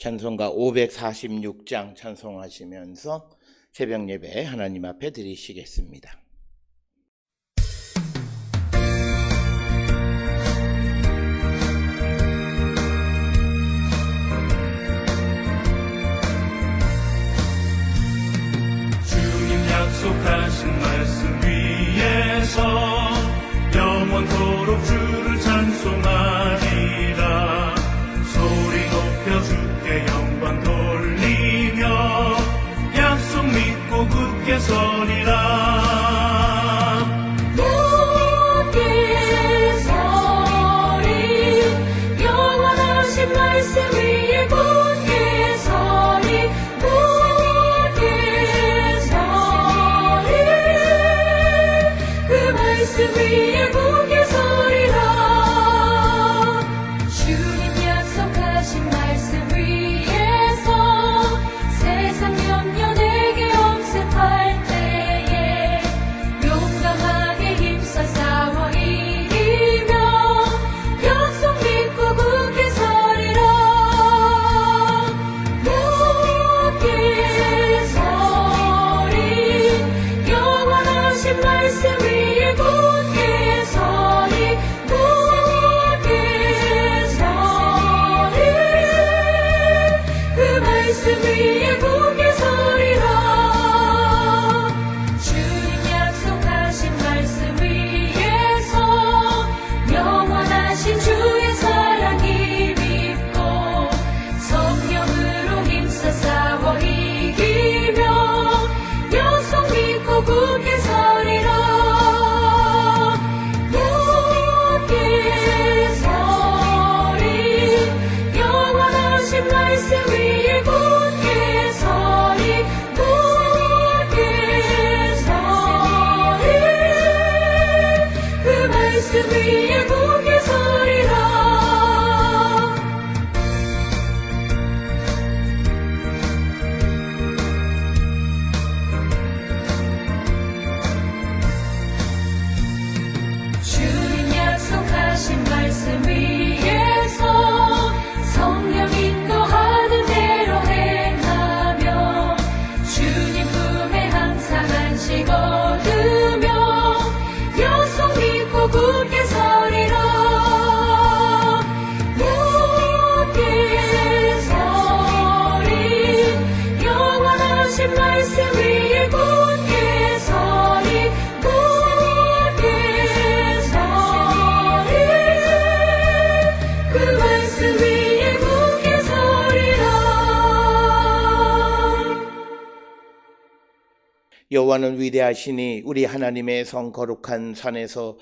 찬송가 546장 찬송하시면서 새벽 예배 하나님 앞에 드리시겠습니다. 주님 약속하신 말씀 위에서 영원토록 주를 찬송하리라. 소리 높여 주께 영광 돌리며 약속 믿고 굳게 서리라. 굳게 서리 영원하신 말씀 위에 굳게 서리 굳게 서리 그 말씀 위에 굳게 서리라. 주님 약속하신 말씀 위에서 세상 염려 내게 엄습할 때에 용감하게 힘써 싸워 이기며 약속 믿고 굳게 서리라. 굳게 서리 영원하신 말씀 위에 굳게 서리 굳게 서리 그 말씀 위에 굳게 서리라. 주님 약속하신 말씀 위에서 영원하신 주의 사랑 힘입고 성령으로 힘써 싸워 이기며 약속 믿고 굳게 서리라. 굳게 서리 영원하신 말씀 위에 굳게 서리 굳게 서리 그 말씀 위에 굳게 서리라. 주님 약속하신 말씀 위에서 성령 인도하는 대로 행하며 주님 품에 항상 안식 얻으며 약속 믿고 굳게 서리라. 굳게 서리 영원하신 말씀 위에 굳게 서리 굳게 서리 그 말씀 위에 굳게 서리라. 여호와는 위대하시니 우리 하나님의 성 거룩한 산에서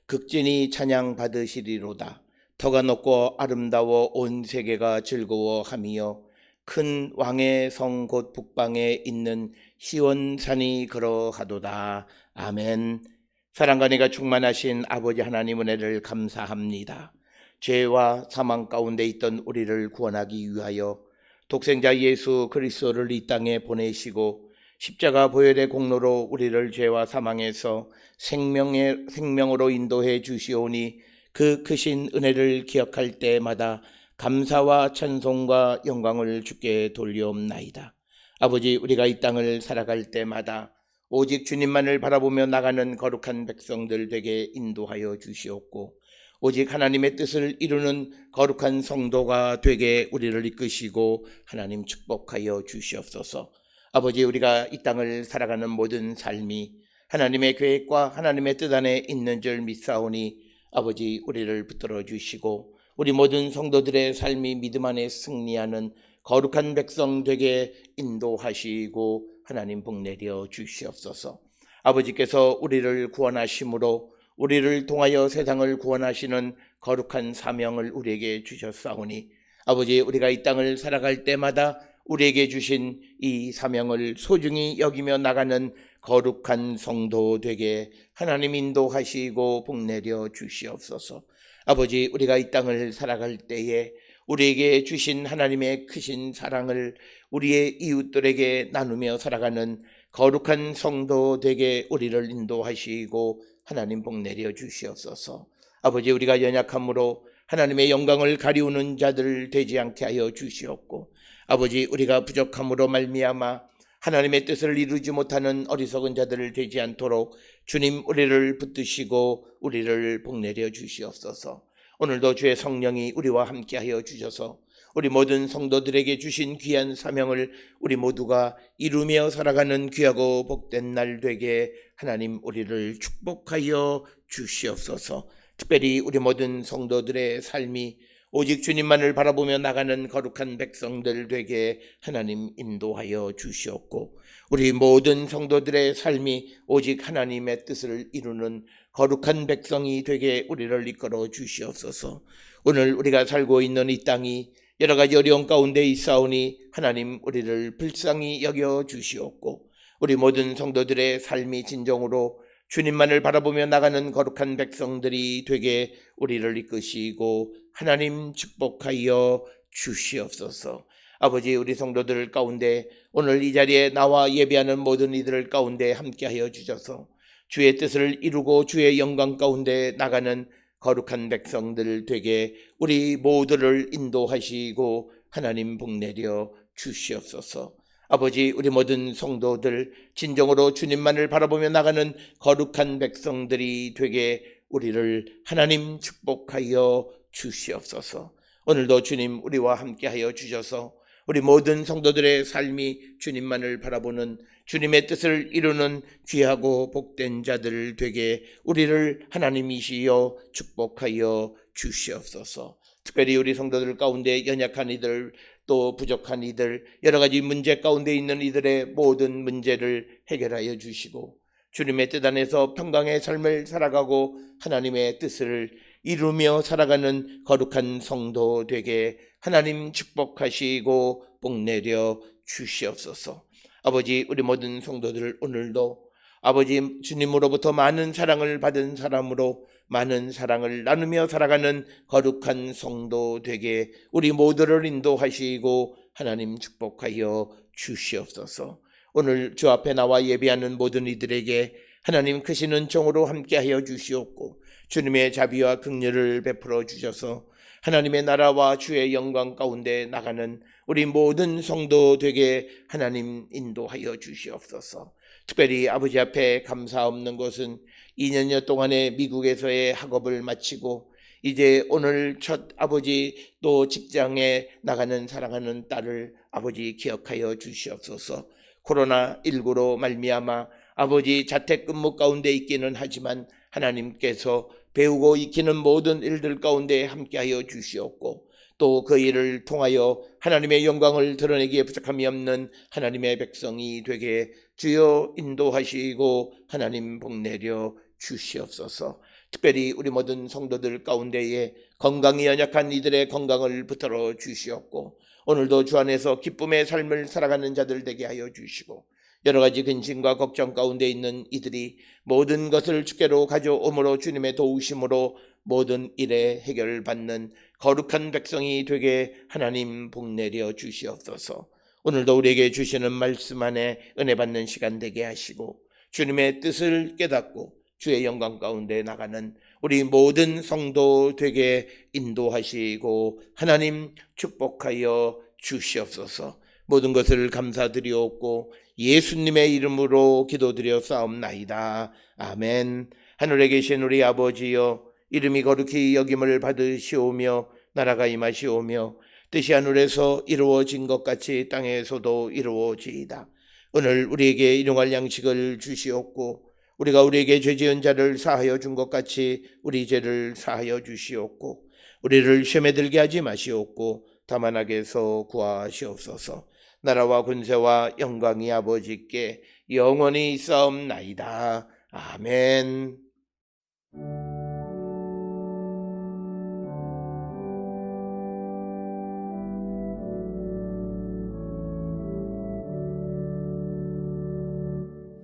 극진히 찬양 받으시리로다. 터가 높고 아름다워 온 세계가 즐거워하며 큰 왕의 성 곧 북방에 있는 시온산이 그러하도다. 아멘. 사랑과 은혜가 충만하신 아버지 하나님 은혜를 감사합니다. 죄와 사망 가운데 있던 우리를 구원하기 위하여 독생자 예수 그리스도를 이 땅에 보내시고 십자가 보혈의 공로로 우리를 죄와 사망에서 생명으로 인도해 주시오니 그 크신 은혜를 기억할 때마다 감사와 찬송과 영광을 주께 돌리옵나이다. 아버지, 우리가 이 땅을 살아갈 때마다 오직 주님만을 바라보며 나가는 거룩한 백성들 되게 인도하여 주시옵고 오직 하나님의 뜻을 이루는 거룩한 성도가 되게 우리를 이끄시고 하나님 축복하여 주시옵소서. 아버지, 우리가 이 땅을 살아가는 모든 삶이 하나님의 계획과 하나님의 뜻 안에 있는 줄 믿사오니 아버지, 우리를 붙들어 주시고 우리 모든 성도들의 삶이 믿음 안에 승리하는 거룩한 백성 되게 인도하시고 하나님 복내려 주시옵소서. 아버지께서 우리를 구원하심으로 우리를 통하여 세상을 구원하시는 거룩한 사명을 우리에게 주셨사오니 아버지, 우리가 이 땅을 살아갈 때마다 우리에게 주신 이 사명을 소중히 여기며 나가는 거룩한 성도 되게 하나님 인도하시고 복내려 주시옵소서. 아버지, 우리가 이 땅을 살아갈 때에 우리에게 주신 하나님의 크신 사랑을 우리의 이웃들에게 나누며 살아가는 거룩한 성도 되게 우리를 인도하시고 하나님 복내려 주시옵소서. 아버지, 우리가 연약함으로 하나님의 영광을 가리우는 자들 되지 않게 하여 주시옵고 아버지, 우리가 부족함으로 말미암아 하나님의 뜻을 이루지 못하는 어리석은 자들 되지 않도록 주님 우리를 붙드시고 우리를 복내려 주시옵소서. 오늘도 주의 성령이 우리와 함께하여 주셔서 우리 모든 성도들에게 주신 귀한 사명을 우리 모두가 이루며 살아가는 귀하고 복된 날 되게 하나님 우리를 축복하여 주시옵소서. 특별히 우리 모든 성도들의 삶이 오직 주님만을 바라보며 나가는 거룩한 백성들 되게 하나님 인도하여 주시옵고, 우리 모든 성도들의 삶이 오직 하나님의 뜻을 이루는 거룩한 백성이 되게 우리를 이끌어 주시옵소서. 오늘 우리가 살고 있는 이 땅이 여러 가지 어려운 가운데 있사오니 하나님 우리를 불쌍히 여겨 주시옵고, 우리 모든 성도들의 삶이 진정으로 주님만을 바라보며 나가는 거룩한 백성들이 되게 우리를 이끄시고 하나님 축복하여 주시옵소서. 아버지, 우리 성도들 가운데 오늘 이 자리에 나와 예배하는 모든 이들 가운데 함께하여 주셔서 주의 뜻을 이루고 주의 영광 가운데 나가는 거룩한 백성들 되게 우리 모두를 인도하시고 하나님 복내려 주시옵소서. 아버지, 우리 모든 성도들 진정으로 주님만을 바라보며 나가는 거룩한 백성들이 되게 우리를 하나님 축복하여 주시옵소서. 오늘도 주님 우리와 함께하여 주셔서 우리 모든 성도들의 삶이 주님만을 바라보는 주님의 뜻을 이루는 귀하고 복된 자들 되게 우리를 하나님이시여 축복하여 주시옵소서. 특별히 우리 성도들 가운데 연약한 이들, 또 부족한 이들, 여러 가지 문제 가운데 있는 이들의 모든 문제를 해결하여 주시고 주님의 뜻 안에서 평강의 삶을 살아가고 하나님의 뜻을 이루며 살아가는 거룩한 성도 되게 하나님 축복하시고 복내려 주시옵소서. 아버지, 우리 모든 성도들 오늘도 아버지 주님으로부터 많은 사랑을 받은 사람으로 많은 사랑을 나누며 살아가는 거룩한 성도 되게 우리 모두를 인도하시고 하나님 축복하여 주시옵소서. 오늘 주 앞에 나와 예배하는 모든 이들에게 하나님 크신 은총으로 함께하여 주시옵고 주님의 자비와 긍휼을 베풀어 주셔서 하나님의 나라와 주의 영광 가운데 나가는 우리 모든 성도 되게 하나님 인도하여 주시옵소서. 특별히 아버지 앞에 감사 없는 것은 2년여 동안의 미국에서의 학업을 마치고 이제 오늘 첫 아버지 또 직장에 나가는 사랑하는 딸을 아버지 기억하여 주시옵소서. 코로나19로 말미암아 아버지 자택근무 가운데 있기는 하지만 하나님께서 배우고 익히는 모든 일들 가운데 함께하여 주시옵고 또 그 일을 통하여 하나님의 영광을 드러내기에 부족함이 없는 하나님의 백성이 되게 주여 인도하시고 하나님 복내려 주시옵소서. 특별히 우리 모든 성도들 가운데에 건강이 연약한 이들의 건강을 붙들어 주시옵고 오늘도 주 안에서 기쁨의 삶을 살아가는 자들 되게 하여 주시고 여러 가지 근심과 걱정 가운데 있는 이들이 모든 것을 주께로 가져옴으로 주님의 도우심으로 모든 일에 해결받는 거룩한 백성이 되게 하나님 복내려 주시옵소서. 오늘도 우리에게 주시는 말씀 안에 은혜 받는 시간 되게 하시고 주님의 뜻을 깨닫고 주의 영광 가운데 나가는 우리 모든 성도 되게 인도하시고 하나님 축복하여 주시옵소서. 모든 것을 감사드리옵고 예수님의 이름으로 기도드려 싸움나이다. 아멘. 하늘에 계신 우리 아버지여, 이름이 거룩히 여김을 받으시오며 나라가 임하시오며 뜻이 하늘에서 이루어진 것 같이 땅에서도 이루어지이다. 오늘 우리에게 일용할 양식을 주시옵고 우리가 우리에게 죄 지은 자를 사하여 준 것 같이 우리 죄를 사하여 주시옵고 우리를 시험에 들게 하지 마시옵고 다만 악에서 구하시옵소서. 나라와 군세와 영광이 아버지께 영원히 있사옵나이다. 아멘.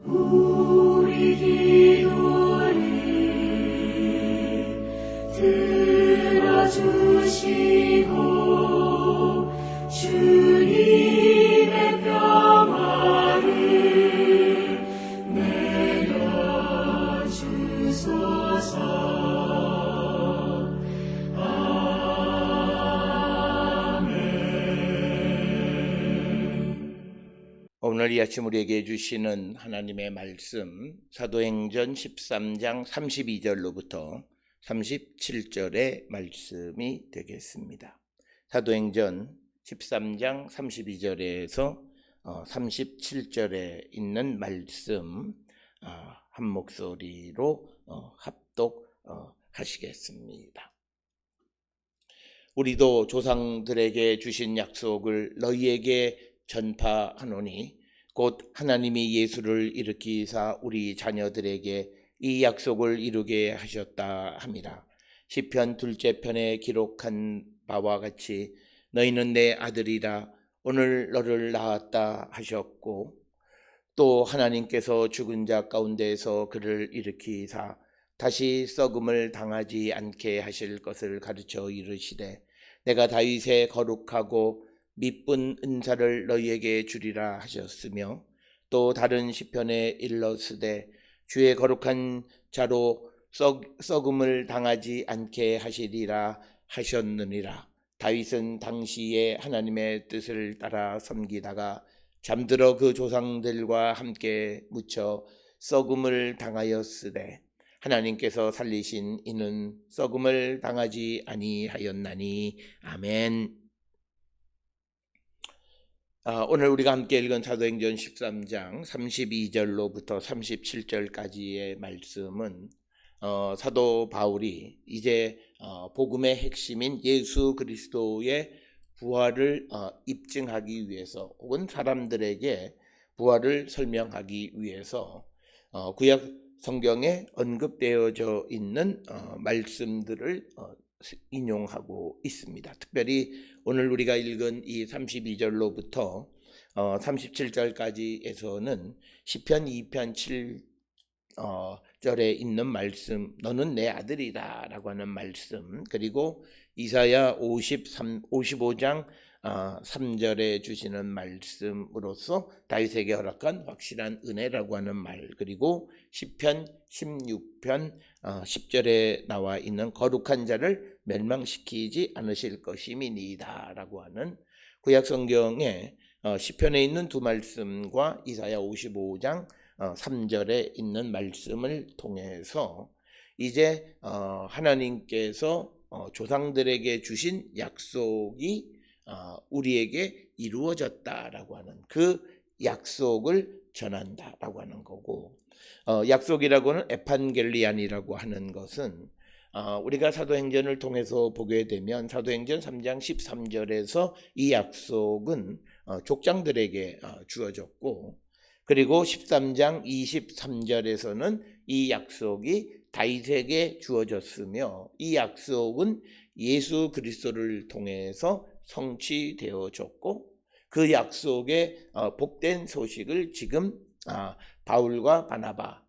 우리 기도를 들어주시고 주님의 평화를 내려주소서. 아멘. 오늘 이 아침 우리에게 주시는 하나님의 말씀 사도행전 13장 32절로부터 37절의 말씀이 되겠습니다. 사도행전 13장 32절에서 37절에 있는 말씀 한 목소리로 합독하시겠습니다. 우리도 조상들에게 주신 약속을 너희에게 전파하노니 곧 하나님이 예수를 일으키사 우리 자녀들에게 이 약속을 이루게 하셨다 함이라. 시편 2째 편에 기록한 바와 같이 너희는 내 아들이라 오늘 너를 낳았다 하셨고, 또 하나님께서 죽은 자 가운데에서 그를 일으키사 다시 썩음을 당하지 않게 하실 것을 가르쳐 이르시되 내가 다윗의 거룩하고 미쁜 은사를 너희에게 주리라 하셨으며, 또 다른 시편에 일러스되 주의 거룩한 자로 썩음을 당하지 않게 하시리라 하셨느니라. 다윗은 당시에 하나님의 뜻을 따라 섬기다가 잠들어 그 조상들과 함께 묻혀 썩음을 당하였으되 하나님께서 살리신 이는 썩음을 당하지 아니하였나니. 아멘. 오늘 우리가 함께 읽은 사도행전 13장 32절로부터 37절까지의 말씀은 사도 바울이 이제 복음의 핵심인 예수 그리스도의 부활을 입증하기 위해서, 혹은 사람들에게 부활을 설명하기 위해서 구약 성경에 언급되어져 있는 말씀들을 인용하고 있습니다. 특별히 오늘 우리가 읽은 이 32절로부터 37절까지에서는 시편 2편 7절에 있는 말씀, 너는 내 아들이다 라고 하는 말씀, 그리고 이사야 55장 3절에 주시는 말씀으로서 다윗에게 허락한 확실한 은혜라고 하는 말, 그리고 시편 16편 10절에 나와 있는 거룩한 자를 멸망시키지 않으실 것임이니이다 라고 하는 구약 성경의 시편에 있는 두 말씀과 이사야 55장 3절에 있는 말씀을 통해서 이제 하나님께서 조상들에게 주신 약속이 우리에게 이루어졌다라고 하는 그 약속을 전한다라고 하는 거고, 약속이라고는 에판겔리안이라고 하는 것은 우리가 사도행전을 통해서 보게 되면 사도행전 3장 13절에서 이 약속은 족장들에게 주어졌고, 그리고 13장 23절에서는 이 약속이 다윗에게 주어졌으며, 이 약속은 예수 그리스도를 통해서 성취되어졌고, 그 약속의 복된 소식을 지금 바울과 바나바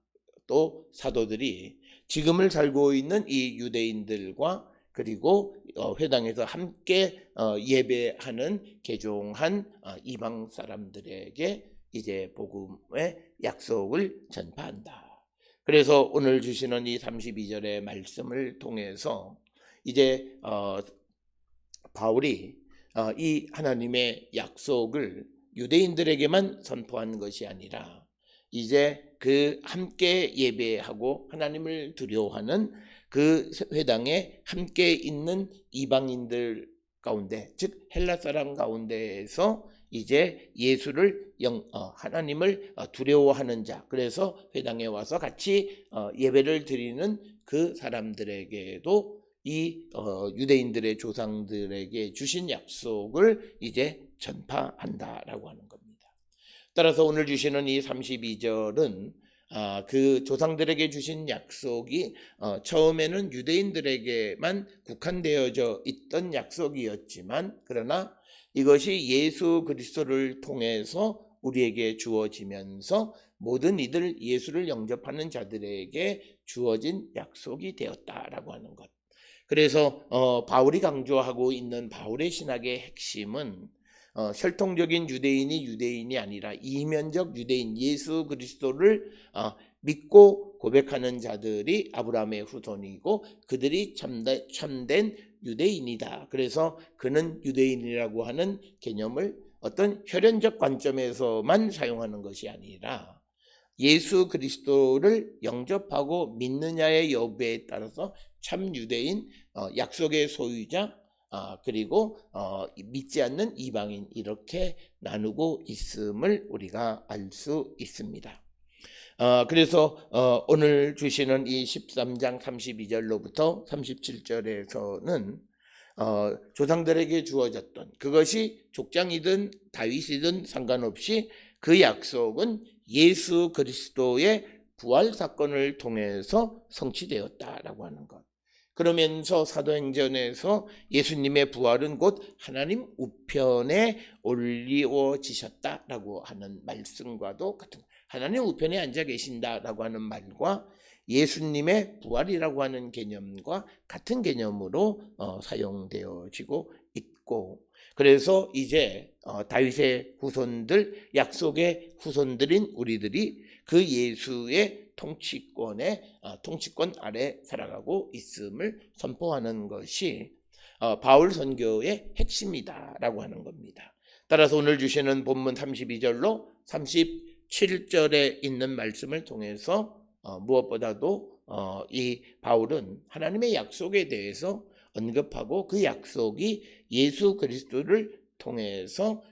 또 사도들이 지금을 살고 있는 이 유대인들과 그리고 회당에서 함께 예배하는 개종한 이방 사람들에게 이제 복음의 약속을 전파한다. 그래서 오늘 주시는 이 32절의 말씀을 통해서 이제 바울이 이 하나님의 약속을 유대인들에게만 선포한 것이 아니라 이제 그 함께 예배하고 하나님을 두려워하는 그 회당에 함께 있는 이방인들 가운데, 즉 헬라 사람 가운데에서 이제 예수를 하나님을 두려워하는 자, 그래서 회당에 와서 같이 예배를 드리는 그 사람들에게도 이 유대인들의 조상들에게 주신 약속을 이제 전파한다라고 하는 겁니다. 따라서 오늘 주시는 이 32절은 그 조상들에게 주신 약속이 처음에는 유대인들에게만 국한되어져 있던 약속이었지만, 그러나 이것이 예수 그리스도를 통해서 우리에게 주어지면서 모든 이들 예수를 영접하는 자들에게 주어진 약속이 되었다라고 하는 것. 그래서 바울이 강조하고 있는 바울의 신학의 핵심은 혈통적인 유대인이 아니라 이면적 유대인, 예수 그리스도를 믿고 고백하는 자들이 아브라함의 후손이고 그들이 참된 유대인이다. 그래서 그는 유대인이라고 하는 개념을 어떤 혈연적 관점에서만 사용하는 것이 아니라 예수 그리스도를 영접하고 믿느냐의 여부에 따라서 참 유대인, 약속의 소유자, 그리고 믿지 않는 이방인 이렇게 나누고 있음을 우리가 알 수 있습니다. 그래서 오늘 주시는 이 13장 32절로부터 37절에서는 조상들에게 주어졌던 그것이 족장이든 다윗이든 상관없이 그 약속은 예수 그리스도의 부활 사건을 통해서 성취되었다라고 하는 것. 그러면서 사도행전에서 예수님의 부활은 곧 하나님 우편에 올리워지셨다라고 하는 말씀과도 같은, 하나님 우편에 앉아 계신다라고 하는 말과 예수님의 부활이라고 하는 개념과 같은 개념으로 사용되어지고 있고, 그래서 이제 다윗의 후손들, 약속의 후손들인 우리들이 그 예수의 통치권 아래 살아가고 있음을 선포하는 것이 바울 선교의 핵심이다라고 하는 겁니다. 따라서 오늘 주시는 본문 32절로 37절에 있는 말씀을 통해서 무엇보다도 이 바울은 하나님의 약속에 대해서 언급하고 그 약속이 예수 그리스도를 통해서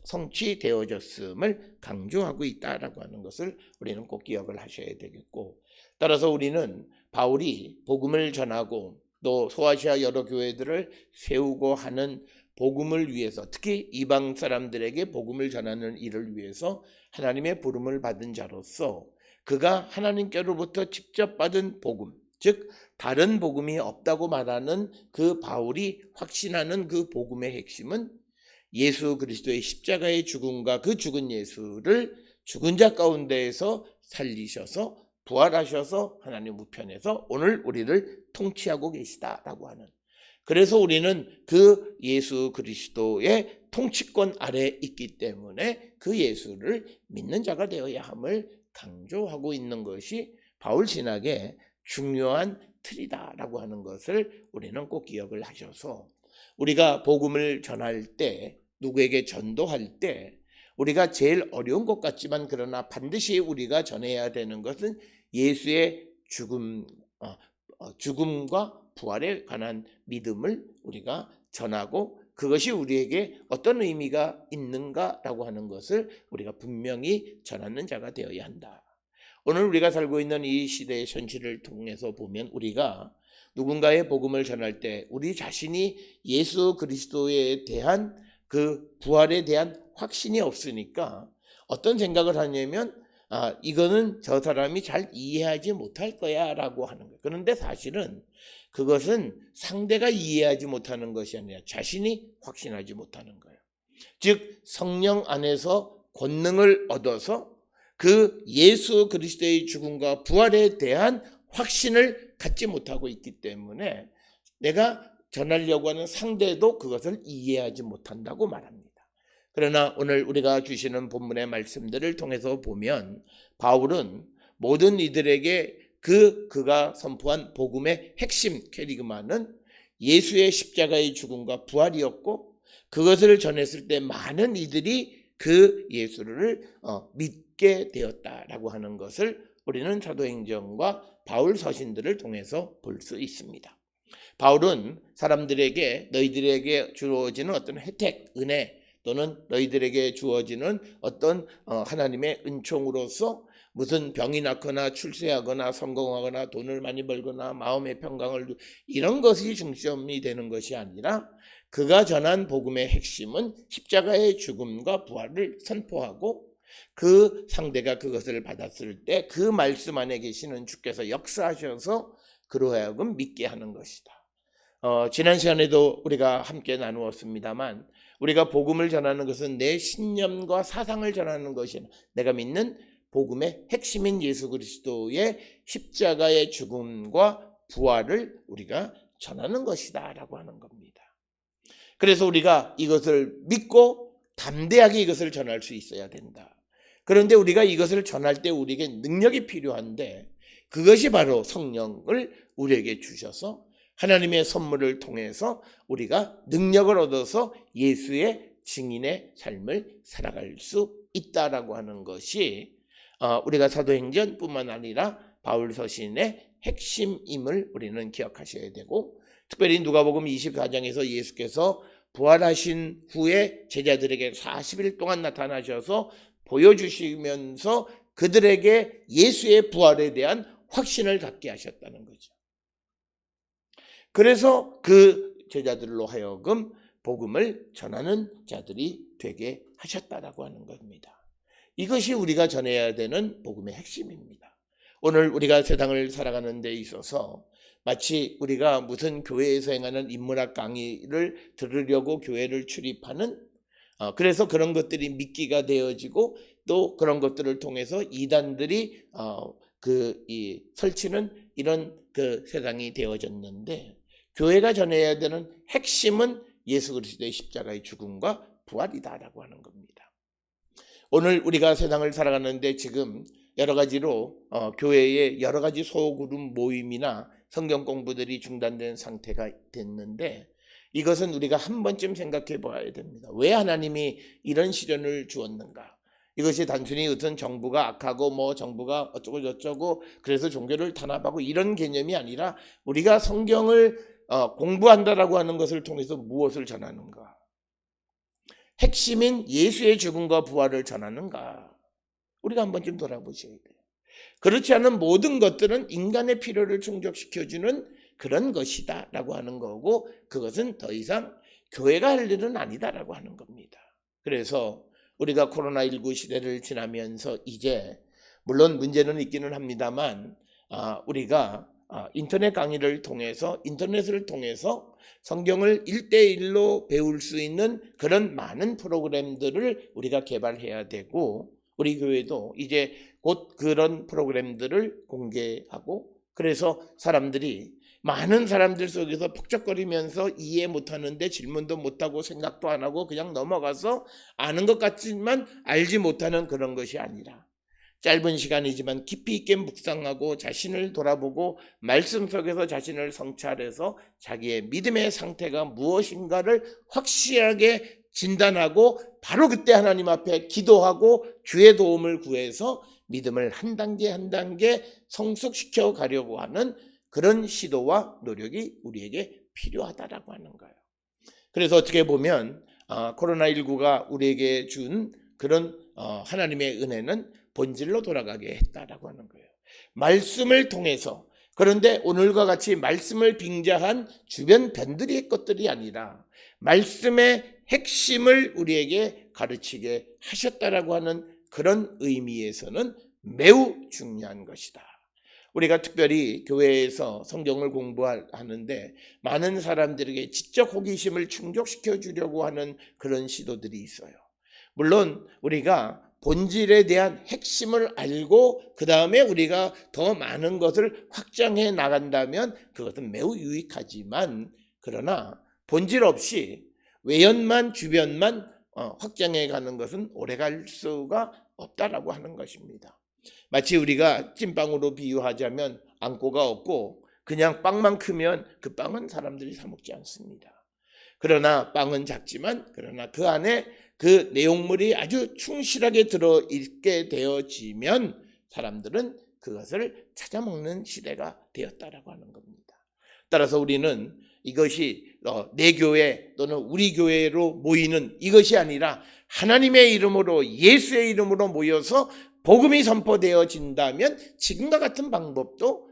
성취되어졌음을 강조하고 있다라고 하는 것을 우리는 꼭 기억을 하셔야 되겠고, 따라서 우리는 바울이 복음을 전하고 또 소아시아 여러 교회들을 세우고 하는 복음을 위해서, 특히 이방 사람들에게 복음을 전하는 일을 위해서 하나님의 부름을 받은 자로서 그가 하나님께로부터 직접 받은 복음, 즉 다른 복음이 없다고 말하는 그 바울이 확신하는 그 복음의 핵심은 예수 그리스도의 십자가의 죽음과 그 죽은 예수를 죽은 자 가운데에서 살리셔서 부활하셔서 하나님 우편에서 오늘 우리를 통치하고 계시다라고 하는, 그래서 우리는 그 예수 그리스도의 통치권 아래에 있기 때문에 그 예수를 믿는 자가 되어야 함을 강조하고 있는 것이 바울 신학의 중요한 틀이다라고 하는 것을 우리는 꼭 기억을 하셔서, 우리가 복음을 전할 때, 누구에게 전도할 때 우리가 제일 어려운 것 같지만 그러나 반드시 우리가 전해야 되는 것은 예수의 죽음과 부활에 관한 믿음을 우리가 전하고 그것이 우리에게 어떤 의미가 있는가라고 하는 것을 우리가 분명히 전하는 자가 되어야 한다. 오늘 우리가 살고 있는 이 시대의 현실을 통해서 보면 우리가 누군가의 복음을 전할 때 우리 자신이 예수 그리스도에 대한 그 부활에 대한 확신이 없으니까 어떤 생각을 하냐면 이거는 저 사람이 잘 이해하지 못할 거야 라고 하는 거예요. 그런데 사실은 그것은 상대가 이해하지 못하는 것이 아니라 자신이 확신하지 못하는 거예요. 즉 성령 안에서 권능을 얻어서 그 예수 그리스도의 죽음과 부활에 대한 확신을 갖지 못하고 있기 때문에 내가 전하려고 하는 상대도 그것을 이해하지 못한다고 말합니다. 그러나 오늘 우리가 주시는 본문의 말씀들을 통해서 보면 바울은 모든 이들에게 그가 선포한 복음의 핵심 캐리그마는 예수의 십자가의 죽음과 부활이었고, 그것을 전했을 때 많은 이들이 그 예수를 믿게 되었다라고 하는 것을 우리는 사도행전과 바울 서신들을 통해서 볼 수 있습니다. 바울은 사람들에게 너희들에게 주어지는 어떤 혜택, 은혜 또는 너희들에게 주어지는 어떤 하나님의 은총으로서 무슨 병이 낫거나 출세하거나 성공하거나 돈을 많이 벌거나 마음의 평강을 이런 것이 중점이 되는 것이 아니라 그가 전한 복음의 핵심은 십자가의 죽음과 부활을 선포하고 그 상대가 그것을 받았을 때 그 말씀 안에 계시는 주께서 역사하셔서 그로 하여금 믿게 하는 것이다. 지난 시간에도 우리가 함께 나누었습니다만 우리가 복음을 전하는 것은 내 신념과 사상을 전하는 것이 아니라 내가 믿는 복음의 핵심인 예수 그리스도의 십자가의 죽음과 부활을 우리가 전하는 것이다 라고 하는 겁니다. 그래서 우리가 이것을 믿고 담대하게 이것을 전할 수 있어야 된다. 그런데 우리가 이것을 전할 때 우리에게 능력이 필요한데 그것이 바로 성령을 우리에게 주셔서 하나님의 선물을 통해서 우리가 능력을 얻어서 예수의 증인의 삶을 살아갈 수 있다라고 하는 것이 우리가 사도행전뿐만 아니라 바울 서신의 핵심임을 우리는 기억하셔야 되고, 특별히 누가복음 24장에서 예수께서 부활하신 후에 제자들에게 40일 동안 나타나셔서 보여주시면서 그들에게 예수의 부활에 대한 확신을 갖게 하셨다는 거죠. 그래서 그 제자들로 하여금 복음을 전하는 자들이 되게 하셨다라고 하는 겁니다. 이것이 우리가 전해야 되는 복음의 핵심입니다. 오늘 우리가 세상을 살아가는 데 있어서 마치 우리가 무슨 교회에서 행하는 인문학 강의를 들으려고 교회를 출입하는, 그래서 그런 것들이 미끼가 되어지고 또 그런 것들을 통해서 이단들이 설치는 이런 그 세상이 되어졌는데, 교회가 전해야 되는 핵심은 예수 그리스도의 십자가의 죽음과 부활이다라고 하는 겁니다. 오늘 우리가 세상을 살아가는데 지금 여러 가지로 교회의 여러 가지 소그룹 모임이나 성경 공부들이 중단된 상태가 됐는데, 이것은 우리가 한 번쯤 생각해 봐야 됩니다. 왜 하나님이 이런 시련을 주었는가? 이것이 단순히 어떤 정부가 악하고 정부가 어쩌고 저쩌고 그래서 종교를 탄압하고 이런 개념이 아니라, 우리가 성경을 공부한다라고 하는 것을 통해서 무엇을 전하는가? 핵심인 예수의 죽음과 부활을 전하는가? 우리가 한 번쯤 돌아보셔야 돼요. 그렇지 않은 모든 것들은 인간의 필요를 충족시켜주는 그런 것이다 라고 하는 거고, 그것은 더 이상 교회가 할 일은 아니다라고 하는 겁니다. 그래서 우리가 코로나19 시대를 지나면서 이제 물론 문제는 있기는 합니다만, 우리가 인터넷 강의를 통해서, 인터넷을 통해서 성경을 1대1로 배울 수 있는 그런 많은 프로그램들을 우리가 개발해야 되고, 우리 교회도 이제 곧 그런 프로그램들을 공개하고, 그래서 많은 사람들 속에서 벅적거리면서 이해 못하는데 질문도 못하고 생각도 안 하고 그냥 넘어가서 아는 것 같지만 알지 못하는 그런 것이 아니라, 짧은 시간이지만 깊이 있게 묵상하고 자신을 돌아보고 말씀 속에서 자신을 성찰해서 자기의 믿음의 상태가 무엇인가를 확실하게 진단하고 바로 그때 하나님 앞에 기도하고 주의 도움을 구해서 믿음을 한 단계 한 단계 성숙시켜 가려고 하는 그런 시도와 노력이 우리에게 필요하다라고 하는 거예요. 그래서 어떻게 보면 코로나19가 우리에게 준 그런 하나님의 은혜는 본질로 돌아가게 했다라고 하는 거예요. 말씀을 통해서, 그런데 오늘과 같이 말씀을 빙자한 주변 변두리의 것들이 아니라 말씀의 핵심을 우리에게 가르치게 하셨다라고 하는 그런 의미에서는 매우 중요한 것이다. 우리가 특별히 교회에서 성경을 공부하는데 많은 사람들에게 지적 호기심을 충족시켜 주려고 하는 그런 시도들이 있어요. 물론 우리가 본질에 대한 핵심을 알고 그 다음에 우리가 더 많은 것을 확장해 나간다면 그것은 매우 유익하지만, 그러나 본질 없이 외연만 주변만 확장해 가는 것은 오래갈 수가 없다라고 하는 것입니다. 마치 우리가 찐빵으로 비유하자면 안고가 없고 그냥 빵만 크면 그 빵은 사람들이 사 먹지 않습니다. 그러나 빵은 작지만 그러나 그 안에 그 내용물이 아주 충실하게 들어있게 되어지면 사람들은 그것을 찾아먹는 시대가 되었다라고 하는 겁니다. 따라서 우리는 이것이 내 교회 또는 우리 교회로 모이는 이것이 아니라 하나님의 이름으로, 예수의 이름으로 모여서 복음이 선포되어진다면 지금과 같은 방법도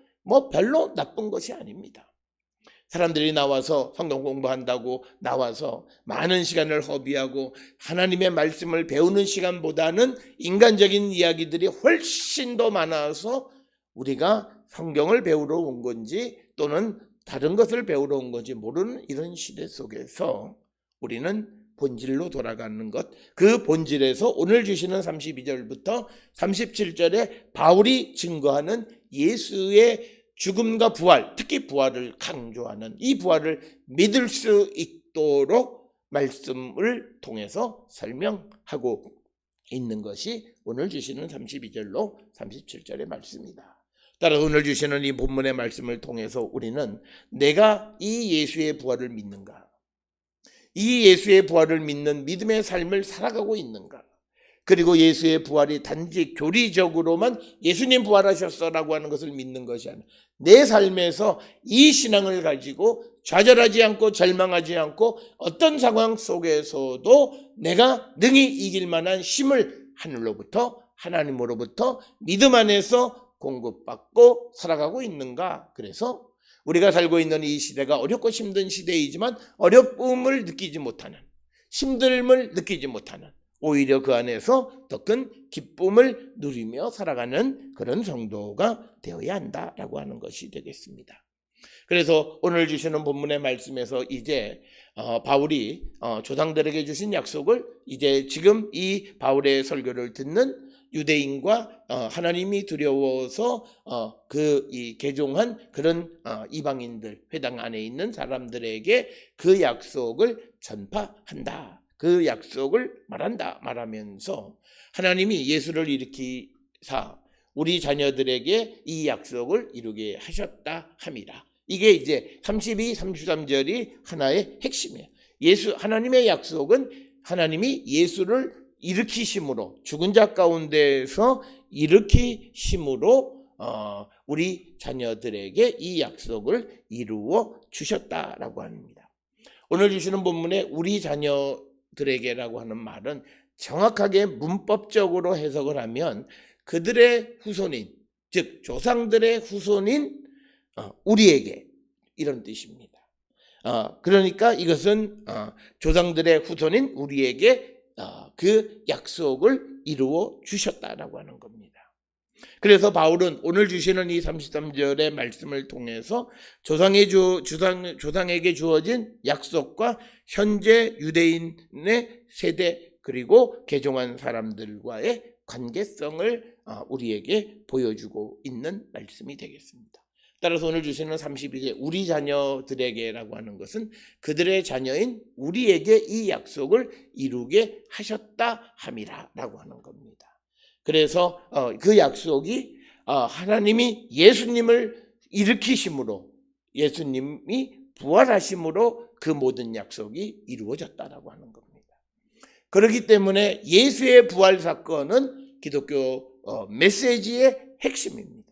별로 나쁜 것이 아닙니다. 사람들이 나와서 성경 공부한다고 나와서 많은 시간을 허비하고 하나님의 말씀을 배우는 시간보다는 인간적인 이야기들이 훨씬 더 많아서 우리가 성경을 배우러 온 건지 또는 다른 것을 배우러 온 건지 모르는 이런 시대 속에서 우리는 본질로 돌아가는 것, 그 본질에서 오늘 주시는 32절부터 37절에 바울이 증거하는 예수의 죽음과 부활, 특히 부활을 강조하는 이 부활을 믿을 수 있도록 말씀을 통해서 설명하고 있는 것이 오늘 주시는 32절로 37절의 말씀이다. 따라서 오늘 주시는 이 본문의 말씀을 통해서 우리는 내가 이 예수의 부활을 믿는가, 이 예수의 부활을 믿는 믿음의 삶을 살아가고 있는가? 그리고 예수의 부활이 단지 교리적으로만 예수님 부활하셨어라고 하는 것을 믿는 것이 아니라 내 삶에서 이 신앙을 가지고 좌절하지 않고 절망하지 않고 어떤 상황 속에서도 내가 능히 이길 만한 힘을 하늘로부터 하나님으로부터 믿음 안에서 공급받고 살아가고 있는가? 그래서 우리가 살고 있는 이 시대가 어렵고 힘든 시대이지만 어려움을 느끼지 못하는, 힘듦을 느끼지 못하는, 오히려 그 안에서 더 큰 기쁨을 누리며 살아가는 그런 성도가 되어야 한다라고 하는 것이 되겠습니다. 그래서 오늘 주시는 본문의 말씀에서 이제 바울이 조상들에게 주신 약속을 이제 지금 이 바울의 설교를 듣는 유대인과 하나님이 두려워서 이 개종한 그런 이방인들, 회당 안에 있는 사람들에게 그 약속을 전파한다. 그 약속을 말하면서 하나님이 예수를 일으키사 우리 자녀들에게 이 약속을 이루게 하셨다 함이라. 이게 이제 32, 33절이 하나의 핵심이에요. 하나님의 약속은 하나님이 예수를 일으키심으로, 죽은 자 가운데서 일으키심으로 우리 자녀들에게 이 약속을 이루어 주셨다라고 합니다. 오늘 주시는 본문에 우리 자녀들에게라고 하는 말은 정확하게 문법적으로 해석을 하면 그들의 후손인, 즉 조상들의 후손인 우리에게, 이런 뜻입니다. 그러니까 이것은 조상들의 후손인 우리에게 그 약속을 이루어 주셨다라고 하는 겁니다. 그래서 바울은 오늘 주시는 이 33절의 말씀을 통해서 조상에게 주어진 약속과 현재 유대인의 세대 그리고 개종한 사람들과의 관계성을 우리에게 보여주고 있는 말씀이 되겠습니다. 따라서 오늘 주시는 32절 우리 자녀들에게라고 하는 것은 그들의 자녀인 우리에게 이 약속을 이루게 하셨다 함이라 라고 하는 겁니다. 그래서 그 약속이 하나님이 예수님을 일으키심으로, 예수님이 부활하심으로 그 모든 약속이 이루어졌다라고 하는 겁니다. 그렇기 때문에 예수의 부활 사건은 기독교 메시지의 핵심입니다.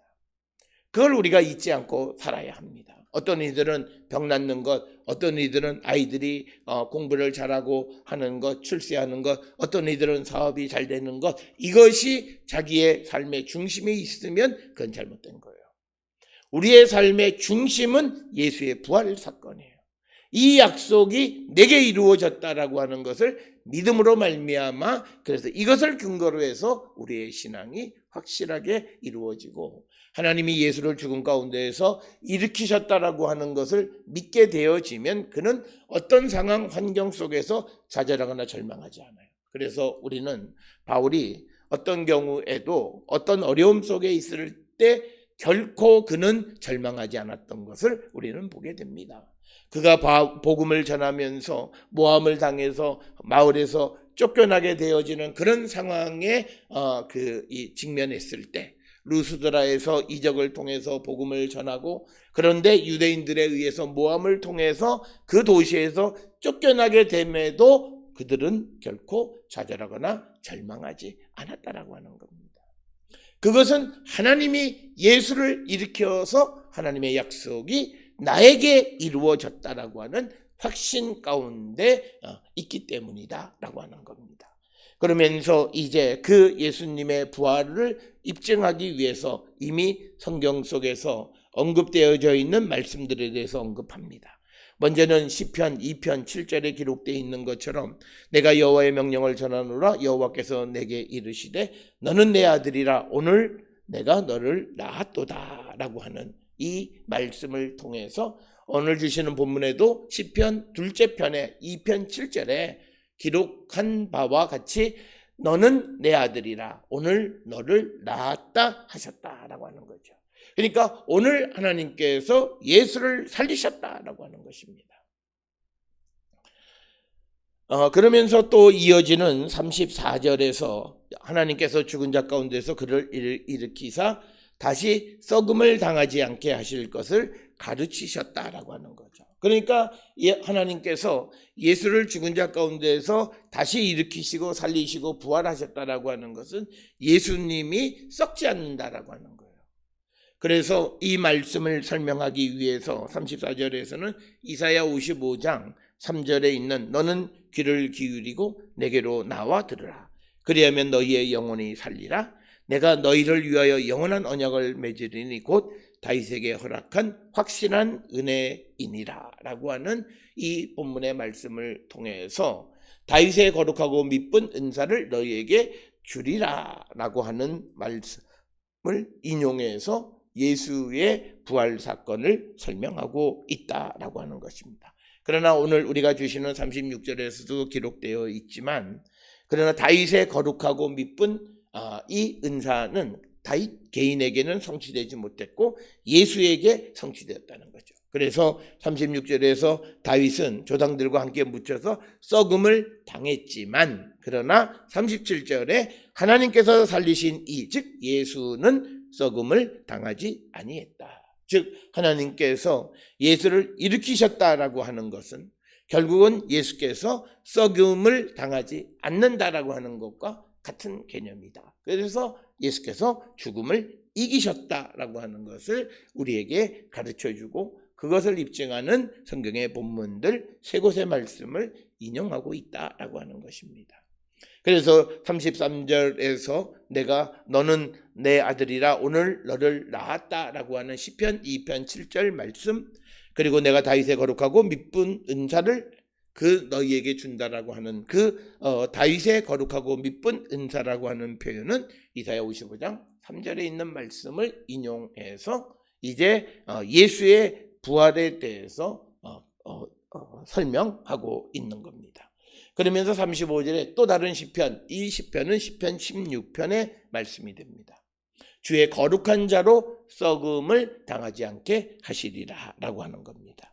그걸 우리가 잊지 않고 살아야 합니다. 어떤 이들은 병 낫는 것, 어떤 이들은 아이들이 공부를 잘하고 하는 것, 출세하는 것, 어떤 이들은 사업이 잘 되는 것, 이것이 자기의 삶의 중심에 있으면 그건 잘못된 거예요. 우리의 삶의 중심은 예수의 부활 사건이에요. 이 약속이 내게 이루어졌다라고 하는 것을 믿음으로 말미암아, 그래서 이것을 근거로 해서 우리의 신앙이 확실하게 이루어지고 하나님이 예수를 죽은 가운데에서 일으키셨다라고 하는 것을 믿게 되어지면 그는 어떤 상황 환경 속에서 좌절하거나 절망하지 않아요. 그래서 우리는 바울이 어떤 경우에도 어떤 어려움 속에 있을 때 결코 그는 절망하지 않았던 것을 우리는 보게 됩니다. 그가 복음을 전하면서 모함을 당해서 마을에서 쫓겨나게 되어지는 그런 상황에 직면했을 때 루스드라에서 이적을 통해서 복음을 전하고, 그런데 유대인들에 의해서 모함을 통해서 그 도시에서 쫓겨나게 됨에도 그들은 결코 좌절하거나 절망하지 않았다라고 하는 겁니다. 그것은 하나님이 예수를 일으켜서 하나님의 약속이 나에게 이루어졌다라고 하는 확신 가운데 있기 때문이다라고 하는 겁니다. 그러면서 이제 그 예수님의 부활을 입증하기 위해서 이미 성경 속에서 언급되어져 있는 말씀들에 대해서 언급합니다. 먼저는 시편 2편 7절에 기록되어 있는 것처럼 내가 여호와의 명령을 전하노라. 여호와께서 내게 이르시되 너는 내 아들이라. 오늘 내가 너를 낳았도다 라고 하는 이 말씀을 통해서 오늘 주시는 본문에도 시편 둘째 편에 2편 7절에 기록한 바와 같이 너는 내 아들이라. 오늘 너를 낳았다 하셨다라고 하는 거죠. 그러니까 오늘 하나님께서 예수를 살리셨다라고 하는 것입니다. 그러면서 또 이어지는 34절에서 하나님께서 죽은 자 가운데서 그를 일으키사 다시 썩음을 당하지 않게 하실 것을 가르치셨다라고 하는 거죠. 그러니까 하나님께서 예수를 죽은 자 가운데에서 다시 일으키시고 살리시고 부활하셨다라고 하는 것은 예수님이 썩지 않는다라고 하는 거예요. 그래서 이 말씀을 설명하기 위해서 34절에서는 이사야 55장 3절에 있는 너는 귀를 기울이고 내게로 나와 들으라. 그리하면 너희의 영혼이 살리라. 내가 너희를 위하여 영원한 언약을 맺으리니 곧 다윗에게 허락한 확실한 은혜이니라 라고 하는 이 본문의 말씀을 통해서 다윗의 거룩하고 미쁜 은사를 너희에게 주리라 라고 하는 말씀을 인용해서 예수의 부활 사건을 설명하고 있다라고 하는 것입니다. 그러나 오늘 우리가 주시는 36절에서도 기록되어 있지만 그러나 다윗의 거룩하고 미쁜 이 은사는 다윗 개인에게는 성취되지 못했고 예수에게 성취되었다는 거죠. 그래서 36절에서 다윗은 조상들과 함께 묻혀서 썩음을 당했지만 그러나 37절에 하나님께서 살리신 즉 예수는 썩음을 당하지 아니했다. 즉 하나님께서 예수를 일으키셨다라고 하는 것은 결국은 예수께서 썩음을 당하지 않는다라고 하는 것과 같은 개념이다. 그래서 예수께서 죽음을 이기셨다라고 하는 것을 우리에게 가르쳐주고 그것을 입증하는 성경의 본문들 세 곳의 말씀을 인용하고 있다라고 하는 것입니다. 그래서 33절에서 너는 내 아들이라 오늘 너를 낳았다라고 하는 시편 2편 7절 말씀, 그리고 내가 다윗의 거룩하고 미쁜 은사를 너희에게 준다라고 하는 다윗의 거룩하고 미쁜 은사라고 하는 표현은 이사야 55장 3절에 있는 말씀을 인용해서 이제 예수의 부활에 대해서 설명하고 있는 겁니다. 그러면서 35절에 또 다른 시편, 이 시편은 시편 16편의 말씀이 됩니다. 주의 거룩한 자로 썩음을 당하지 않게 하시리라 라고 하는 겁니다.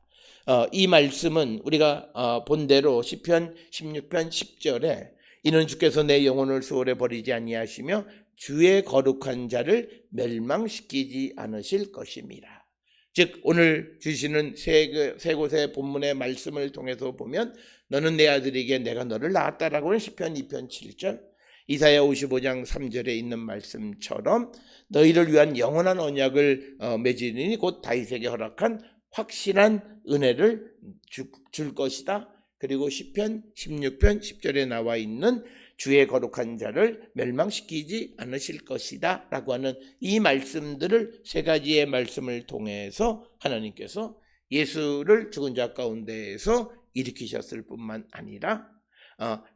이 말씀은 우리가 본대로 시편 16편 10절에 이는 주께서 내 영혼을 수월에 버리지 아니하시며 주의 거룩한 자를 멸망시키지 않으실 것임이라. 즉 오늘 주시는 세 곳의 본문의 말씀을 통해서 보면 너는 내 아들에게 내가 너를 낳았다라고 하는 시편 2편 7절, 이사야 55장 3절에 있는 말씀처럼 너희를 위한 영원한 언약을 맺으리니 곧 다윗에게 허락한 확실한 은혜를 줄 것이다. 그리고 시편 16편 10절에 나와 있는 주의 거룩한 자를 멸망시키지 않으실 것이다 라고 하는 이 말씀들을 세 가지의 말씀을 통해서 하나님께서 예수를 죽은 자 가운데에서 일으키셨을 뿐만 아니라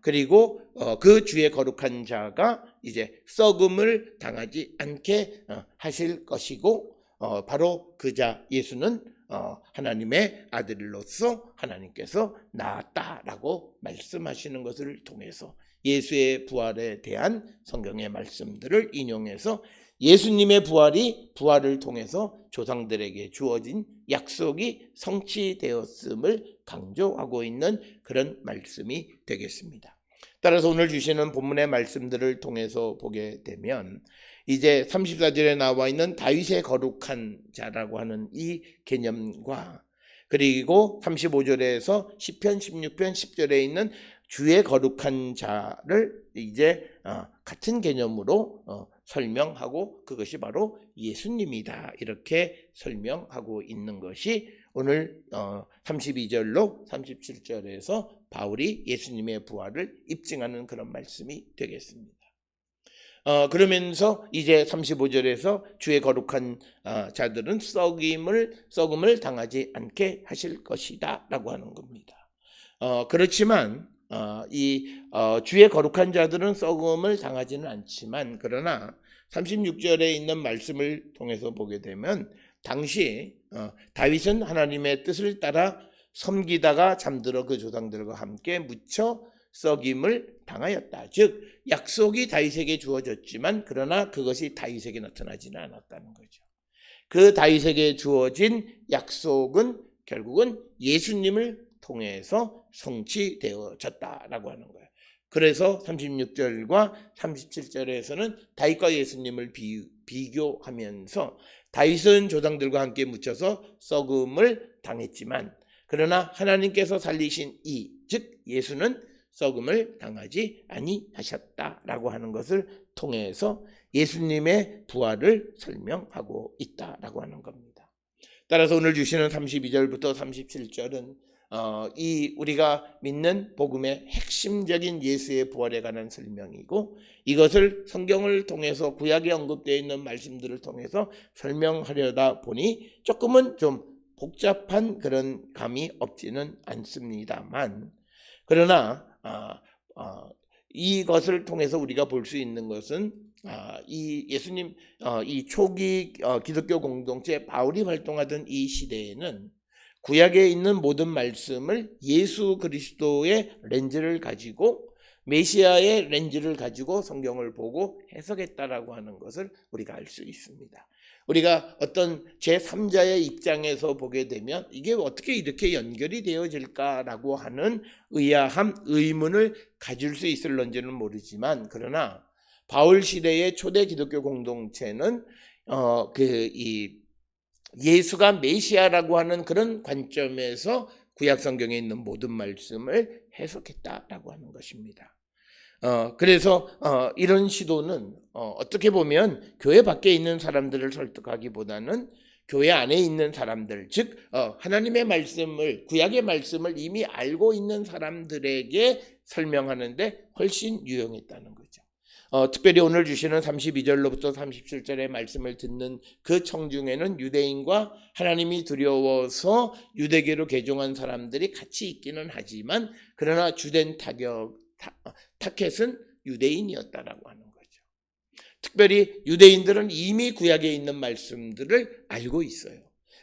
그리고 그 주의 거룩한 자가 이제 썩음을 당하지 않게 하실 것이고 바로 그 자 예수는 하나님의 아들로서 하나님께서 낳았다라고 말씀하시는 것을 통해서 예수의 부활에 대한 성경의 말씀들을 인용해서 예수님의 부활을 통해서 조상들에게 주어진 약속이 성취되었음을 강조하고 있는 그런 말씀이 되겠습니다. 따라서 오늘 주시는 본문의 말씀들을 통해서 보게 되면 이제 34절에 나와 있는 다윗의 거룩한 자라고 하는 이 개념과 그리고 35절에서 시편 16편 10절에 있는 주의 거룩한 자를 이제 같은 개념으로 설명하고 그것이 바로 예수님이다 이렇게 설명하고 있는 것이 오늘 32절로 37절에서 바울이 예수님의 부활을 입증하는 그런 말씀이 되겠습니다. 그러면서 이제 35절에서 주의 거룩한 자들은 썩음을 당하지 않게 하실 것이다 라고 하는 겁니다. 그렇지만 주의 거룩한 자들은 썩음을 당하지는 않지만 그러나 36절에 있는 말씀을 통해서 보게 되면 당시 다윗은 하나님의 뜻을 따라 섬기다가 잠들어 그 조상들과 함께 묻혀 썩임을 당하였다. 즉 약속이 다윗에게 주어졌지만 그러나 그것이 다윗에게 나타나지는 않았다는 거죠. 그 다윗에게 주어진 약속은 결국은 예수님을 통해서 성취되어졌다라고 하는 거예요. 그래서 36절과 37절에서는 다윗과 예수님을 비교하면서 다윗은 조상들과 함께 묻혀서 썩음을 당했지만 그러나 하나님께서 살리신 즉 예수는 썩음을 당하지 아니하셨다라고 하는 것을 통해서 예수님의 부활을 설명하고 있다라고 하는 겁니다. 따라서 오늘 주시는 32절부터 37절은 우리가 믿는 복음의 핵심적인 예수의 부활에 관한 설명이고 이것을 성경을 통해서 구약에 언급되어 있는 말씀들을 통해서 설명하려다 보니 조금은 좀 복잡한 그런 감이 없지는 않습니다만 그러나 이것을 통해서 우리가 볼 수 있는 것은 이 예수님 이 초기 기독교 공동체 바울이 활동하던 이 시대에는 구약에 있는 모든 말씀을 예수 그리스도의 렌즈를 가지고 메시아의 렌즈를 가지고 성경을 보고 해석했다라고 하는 것을 우리가 알 수 있습니다. 우리가 어떤 제3자의 입장에서 보게 되면 이게 어떻게 이렇게 연결이 되어질까라고 하는 의아함, 의문을 가질 수 있을런지는 모르지만 그러나 바울 시대의 초대 기독교 공동체는 예수가 메시아라고 하는 그런 관점에서 구약 성경에 있는 모든 말씀을 해석했다라고 하는 것입니다. 그래서 이런 시도는 어떻게 보면 교회 밖에 있는 사람들을 설득하기보다는 교회 안에 있는 사람들, 즉 하나님의 말씀을 구약의 말씀을 이미 알고 있는 사람들에게 설명하는데 훨씬 유용했다는 거죠. 특별히 오늘 주시는 32절로부터 37절의 말씀을 듣는 그 청중에는 유대인과 하나님이 두려워서 유대교로 개종한 사람들이 같이 있기는 하지만 그러나 주된 타켓은 유대인이었다라고 하는 거죠. 특별히 유대인들은 이미 구약에 있는 말씀들을 알고 있어요.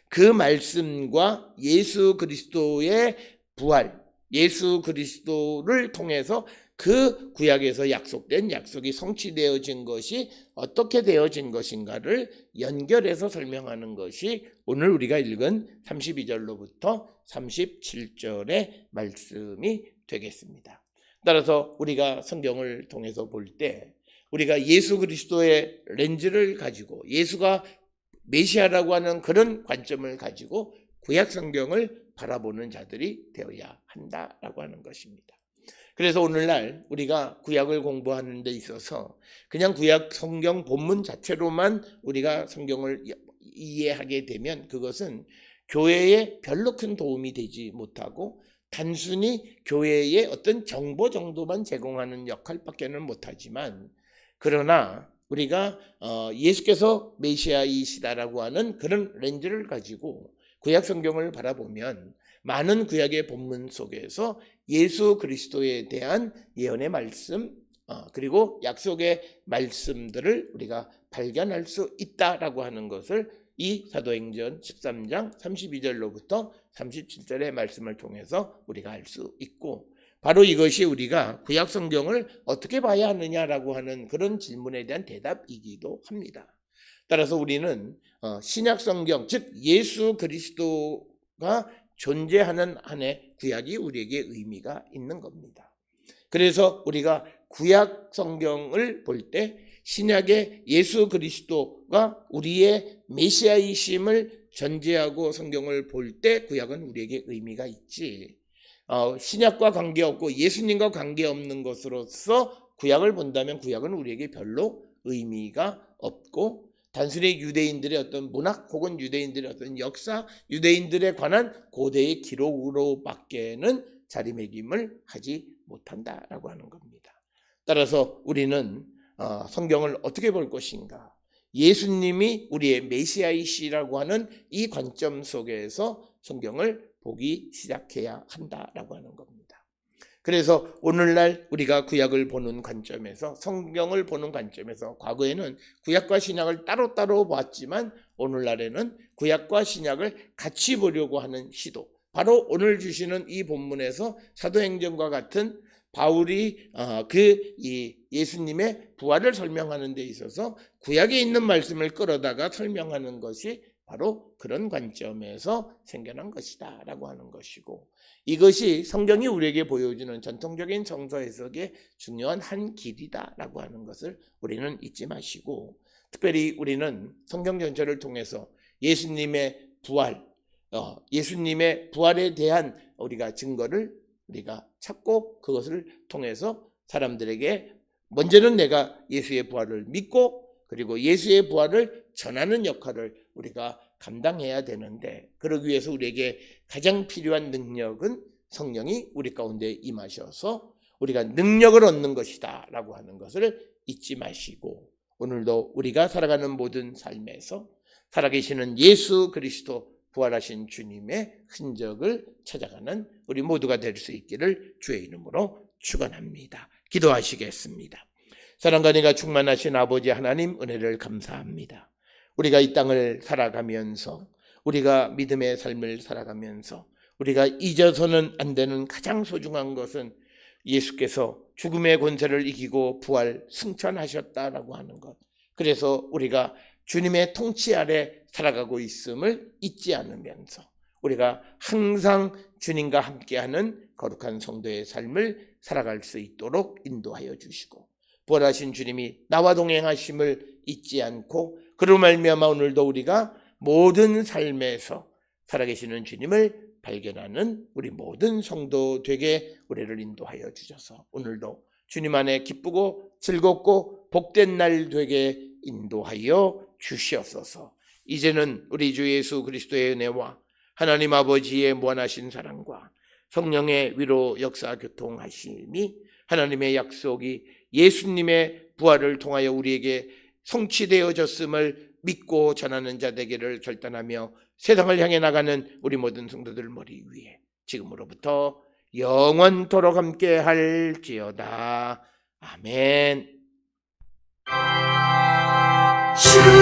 그 말씀과 예수 그리스도의 부활, 예수 그리스도를 통해서 그 구약에서 약속된 약속이 성취되어진 것이 어떻게 되어진 것인가를 연결해서 설명하는 것이 오늘 우리가 읽은 32절로부터 37절의 말씀이 되겠습니다. 따라서 우리가 성경을 통해서 볼 때 우리가 예수 그리스도의 렌즈를 가지고 예수가 메시아라고 하는 그런 관점을 가지고 구약 성경을 바라보는 자들이 되어야 한다라고 하는 것입니다. 그래서 오늘날 우리가 구약을 공부하는 데 있어서 그냥 구약 성경 본문 자체로만 우리가 성경을 이해하게 되면 그것은 교회에 별로 큰 도움이 되지 못하고 단순히 교회의 어떤 정보 정도만 제공하는 역할밖에는 못하지만 그러나 우리가 예수께서 메시아이시다라고 하는 그런 렌즈를 가지고 구약 성경을 바라보면 많은 구약의 본문 속에서 예수 그리스도에 대한 예언의 말씀 그리고 약속의 말씀들을 우리가 발견할 수 있다라고 하는 것을 이 사도행전 13장 32절로부터 37절의 말씀을 통해서 우리가 알 수 있고 바로 이것이 우리가 구약 성경을 어떻게 봐야 하느냐라고 하는 그런 질문에 대한 대답이기도 합니다. 따라서 우리는 신약 성경 즉 예수 그리스도가 존재하는 한에 구약이 우리에게 의미가 있는 겁니다. 그래서 우리가 구약 성경을 볼 때 신약의 예수 그리스도가 우리의 메시아이심을 전제하고 성경을 볼 때 구약은 우리에게 의미가 있지 신약과 관계없고 예수님과 관계없는 것으로서 구약을 본다면 구약은 우리에게 별로 의미가 없고 단순히 유대인들의 어떤 문학 혹은 유대인들의 어떤 역사, 유대인들에 관한 고대의 기록으로밖에는 자리매김을 하지 못한다라고 하는 겁니다. 따라서 우리는 성경을 어떻게 볼 것인가? 예수님이 우리의 메시아이시라고 하는 이 관점 속에서 성경을 보기 시작해야 한다라고 하는 겁니다. 그래서 오늘날 우리가 구약을 보는 관점에서 성경을 보는 관점에서 과거에는 구약과 신약을 따로따로 봤지만 오늘날에는 구약과 신약을 같이 보려고 하는 시도 바로 오늘 주시는 이 본문에서 사도행전과 같은 바울이 예수님의 부활을 설명하는 데 있어서 구약에 있는 말씀을 끌어다가 설명하는 것이 바로 그런 관점에서 생겨난 것이다 라고 하는 것이고 이것이 성경이 우리에게 보여주는 전통적인 성서 해석의 중요한 한 길이다 라고 하는 것을 우리는 잊지 마시고 특별히 우리는 성경 전체를 통해서 예수님의 부활, 예수님의 부활에 대한 우리가 증거를 우리가 찾고 그것을 통해서 사람들에게 먼저는 내가 예수의 부활을 믿고 그리고 예수의 부활을 전하는 역할을 우리가 감당해야 되는데, 그러기 위해서 우리에게 가장 필요한 능력은 성령이 우리 가운데 임하셔서 우리가 능력을 얻는 것이다 라고 하는 것을 잊지 마시고, 오늘도 우리가 살아가는 모든 삶에서 살아계시는 예수 그리스도 부활하신 주님의 흔적을 찾아가는 우리 모두가 될 수 있기를 주의 이름으로 축원합니다. 기도하시겠습니다. 사랑과 은혜가 충만하신 아버지 하나님, 은혜를 감사합니다. 우리가 이 땅을 살아가면서, 우리가 믿음의 삶을 살아가면서 우리가 잊어서는 안 되는 가장 소중한 것은 예수께서 죽음의 권세를 이기고 부활 승천하셨다라고 하는 것. 그래서 우리가 주님의 통치 아래 살아가고 있음을 잊지 않으면서 우리가 항상 주님과 함께하는 거룩한 성도의 삶을 살아갈 수 있도록 인도하여 주시고, 부활하신 주님이 나와 동행하심을 잊지 않고 그로 말미암아 오늘도 우리가 모든 삶에서 살아계시는 주님을 발견하는 우리 모든 성도 되게 우리를 인도하여 주셔서 오늘도 주님 안에 기쁘고 즐겁고 복된 날 되게 인도하여 주시옵소서. 이제는 우리 주 예수 그리스도의 은혜와 하나님 아버지의 무한하신 사랑과 성령의 위로 역사 교통하심이, 하나님의 약속이 예수님의 부활을 통하여 우리에게 성취되어졌음을 믿고 전하는 자 되기를 결단하며 세상을 향해 나가는 우리 모든 성도들 머리 위에 지금으로부터 영원토록 함께 할지어다. 아멘. 주